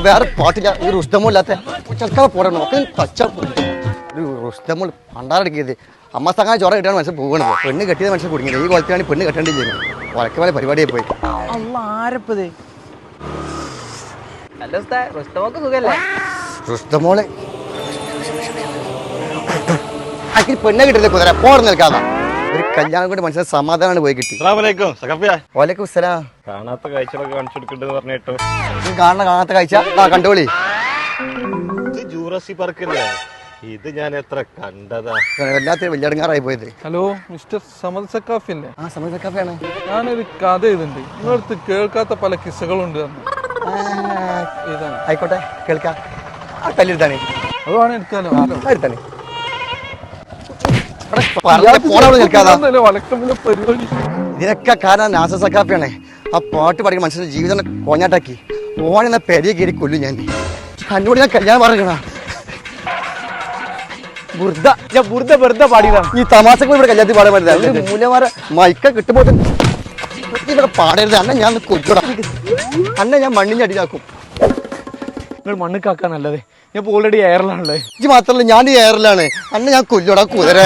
വേറെ പാട്ടില്ല ഈ റുസ്തമില്ലാത്ത ചെറുക്കാൻ പോടാ നോക്കി തച്ച ഒരു റുസ്തമോൾ പണ്ടാറടിക്കരുത് അമ്മ സഹായം ചോറ കിട്ടാണ് മനുഷ്യൻ പോകണത് പെണ്ണ് കെട്ടിയത് മനുഷ്യൻ കുടുങ്ങിയത് ഈ കുളത്തിലാണ് പെണ്ണ് കെട്ടേണ്ടി ചെയ്യുന്നത് വഴക്ക് പോലെ പരിപാടിയായി പോയി ആരപ്പത് റുസ്തമോളെ അതിൽ പെണ്ണെ കിട്ടില്ല കുതിര പോടെ നിൽക്കാതാ ഒരു കല്യാണം കൊണ്ട് മനുഷ്യൻ സമാധാനമാണ് പോയി കിട്ടി. വലൈക്കും സലാം. കാണാത്ത കാഴ്ചകളൊക്കെ കാണിച്ചു കൊടുക്കണ്ടെന്ന് പറഞ്ഞിട്ടോ. കാണാത്ത കാഴ്ച കണ്ടോളി. ജൂറാസിക് പാർക്കല്ലേ ഇത്? ഞാൻ എത്ര കണ്ടതാ. വല്ലാത്തൊരു വലിയടങ്ങാറായി പോയത്. ഹലോ മിസ്റ്റർ സമദ് സക്കാഫി അല്ലേ? ആ സമദ് സക്കാഫിയാണ്. ഞാനൊരു കഥ എഴുതുന്നുണ്ട്, നിങ്ങളടുത്ത് കേൾക്കാത്ത പല കിസ്സകളുണ്ട്. ആയിക്കോട്ടെ കേൾക്കാം. ആ കല്ലെടുത്താണ് അതാണ് എടുക്കാലോ. എടുത്താണ് ഇതിനൊക്കെ കാരണം നാസർ സക്കാഫിയാണ്. ആ പാട്ട് പഠിക്കുന്ന മനുഷ്യന്റെ ജീവിതം കോഞ്ഞാട്ടാക്കി ഓനെന്ന പെരിയ കയറി കൊല്ലും ഞാൻ. എന്നോട് ഞാൻ കല്യാണം പറയണ വെറുതെ പാടിയതാണ്. ഈ തമാശക്ക് ഇവിടെ കല്യാണത്തിൽ പാടാൻ പറ്റില്ല. മൂലമാര മൈക്ക കിട്ടുമ്പോ ഇവിടെ പാടരുത്. അന്നെ ഞാൻ കൊല്ലൂടാ. അന്നെ ഞാൻ മണ്ണിന്റെ അടിയിലാക്കും. നിങ്ങൾ മണ്ണിക്കാക്കാൻ നല്ലത്. ഞാൻ ഓൾറെഡി എയറിലാണുള്ളത്. ഇത് മാത്രമല്ല ഞാൻ എയറിലാണ്. അന്നെ ഞാൻ കൊല്ലൂടാ കുതിര.